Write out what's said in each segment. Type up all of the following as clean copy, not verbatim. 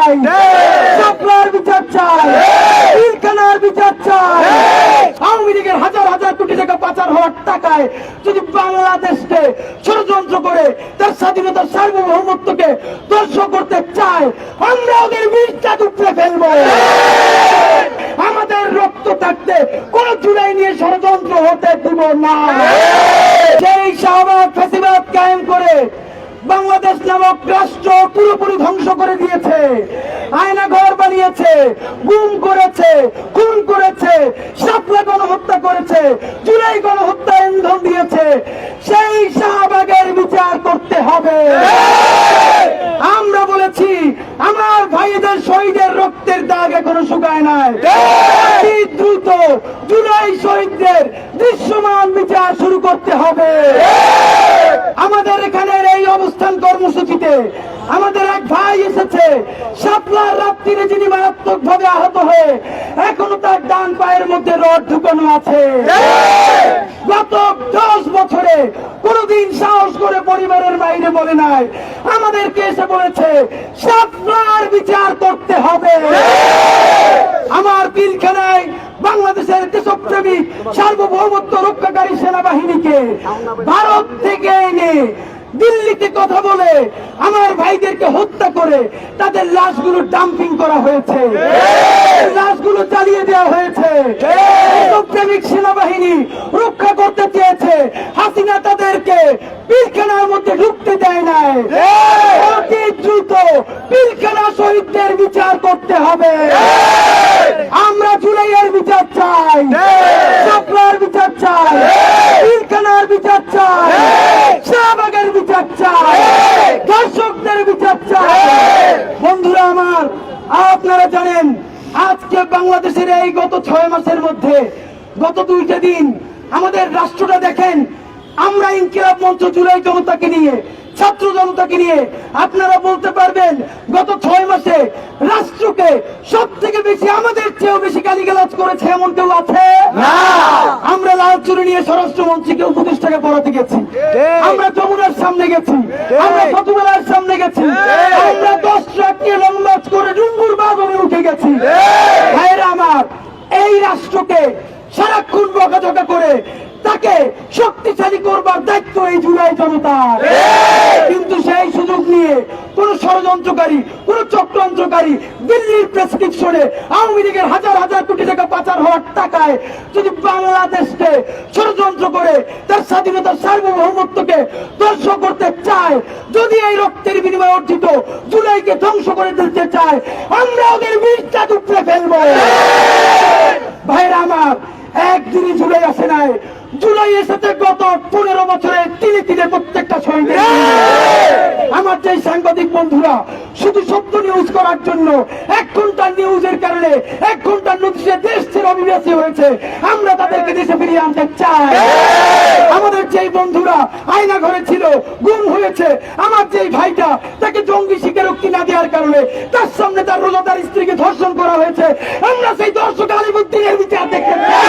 চাই, শাপলার বিচার চাই, পিলখানার বিচার চাই। আওয়ামী লীগের হাজার হাজার কোটি টাকা পাচার হওয়ার টাকায় যদি বাংলাদেশকে ষড়যন্ত্র করে তার স্বাধীনতার সার্বভৌমত্বকে ধ্বংস করতে চায়, আমরা ওদের বিষটা উপড়ে ফেলবো। আমাদের রক্ত থাকতে কোন জুলাই নিয়ে ষড়যন্ত্র হতে দিব না। সেই শাহবাগ ফ্যাসিবাদ কায়েম করে বাংলাদেশ নামক রাষ্ট্র পুরোপুরি ধ্বংস করে দিয়েছে, আয়না ঘর বানিয়েছে, গুম করেছে, খুন করেছে, শাপলা গণহত্যা করেছে, জুলাই গণহত্যা ইন্ধন দিয়েছে। সেই শাহবাগের বিচার করতে হবে। আমরা বলেছি আমার ভাইদের শহীদের রক্তের দাগ এখনো শুকায় নাই। দ্রুত জুলাই শহীদদের দৃশ্যমান বিচার শুরু করতে হবে। আমাদের এখানের এই অবস্থান কর্মসূচিতে আমাদের এক ভাই এসেছে, শাপলার রাত্রিরে যিনি মারাত্মক ভাবে আহত হয়ে এখনো তার ডান পায়ের মধ্যে রড ঢুকানো আছে। গত 10 বছরে কোনদিন সাহস করে পরিবারের বাইরে বলে নাই, আমাদেরকে এসে বলেছে শাপলার বিচার করতে হবে। আমার পিলখানায় বাংলাদেশের দেশপ্রেমিক সার্বভৌমত্ব রক্ষাকারী সেনাবাহিনীকে ভারত থেকে এনে দিল্লিতে কথা বলে আমার ভাইদেরকে হত্যা করে তাদের লাশগুলো ডাম্পিং করা হয়েছে, লাশগুলো চালিয়ে দেওয়া হয়েছে। দেশপ্রেমিক সেনাবাহিনী রক্ষা করতে চেয়েছে, হাসিনা তাদেরকে পিলখানার মধ্যে ঢুকতে দেয় নাই। অতি দ্রুত পিলখানা শহীদদের বিচার করতে হবে। আমরা জুলাইয়ের বিচার চাই, শাপলার বিচার চাই, পিলখানার বিচার চাই, শাহবাগের বিচার চাই, দর্শকদের বিচার চাই। বন্ধুরা আমার, আপনারা জানেন আজকে বাংলাদেশের এই গত 6 মাসের মধ্যে গত 2টা দিন আমাদের রাষ্ট্রটা দেখেন। আমরা ইনকিলাব মঞ্চ জুলাই জনতাকে নিয়ে, ছাত্র জনতাকে নিয়ে আপনারা বলতে পারবেন গত 6 মাসে রাষ্ট্রকে সব থেকে বেশি আমাদের চেয়েও বেশি গালিগালাজ করেছে এমন কেউ আছে? আমরা লাল চুরি নিয়ে স্বরাষ্ট্রমন্ত্রীকে উপদেষ্টাকে পড়াতে গেছি, আমরা যমুনার সামনে গেছি, আমরা ফতুবেলার সামনে গেছি, আমরা 10 ট্রাককে লম্বাজ করে ডুঙ্গুর বাগনে উঠে গেছি। ভাইরা আমার, এই রাষ্ট্রকে সারাক্ষণ বকাঝকা করে তাকে শক্তিশালী করবার দায়িত্ব এই জুলাই জনতার। কিন্তু সেই সুযোগ নিয়ে কোন ষড়যন্ত্রকারী, কোন চক্রান্তকারী দিল্লির প্রেসক্রিপশনে আওয়ামী লীগের হাজার হাজার কোটি টাকা পাচার হওয়ার টাকায় যদি বাংলাদেশকে ষড়যন্ত্র করে তার স্বাধীনতার সার্বভৌমত্বকে ধ্বংস করতে চায়, যদি এই রক্তের বিনিময়ে অর্জিত জুলাইকে ধ্বংস করে দিতে চায়, আমরা ওদের বিষটা উপড়ে ফেলবো। ভাইরা আমার, একদিনই জুলাই আসে নাই, জুলাই এসেছে গত 15 বছরে তিলে তিলে প্রত্যেকটা শহীদ। আমার যে সাংবাদিক বন্ধুরা শুধু সত্য নিউজ করার জন্য 1 ঘন্টার নিউজের কারণে 1 ঘন্টার নোটিশে দেশ ছেড়ে অভিবাসী হয়েছে, আমরা তাদেরকে দেশে ফিরিয়ে আনতে চাই। আমাদের যেই বন্ধুরা আয়না ঘরে ছিল, গুম হয়েছে, আমার যেই ভাইটা তাকে জঙ্গি স্বীকারোক্তি না দেওয়ার কারণে তার সামনে তার রোজাদার স্ত্রীকে ধর্ষণ করা হয়েছে, আমরা সেই দর্শক আলিমুদ্দিনের বিচার দেখতে চাই।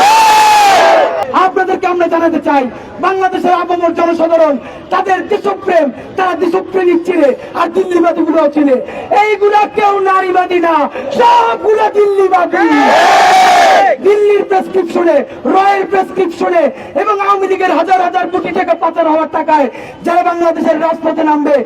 আপনাদেরকে আমরা জানাতে চাই, বাংলাদেশের আপামর জনসাধারণ তাদের দেশপ্রেম, তারা দেশপ্রেমিক ছিল, আর দিল্লিবাদী গুলো ছিল। এইগুলা কেউ নারীবাদী না, সবগুলা দিল্লিবাদী। দিল্লির প্রেসক্রিপশনে, রয়ের প্রেসক্রিপশনে এবং আওয়ামী লীগের হাজার হাজার কোটি টাকা পাচার হওয়ার টাকায় যারা বাংলাদেশের রাজপথে নামবে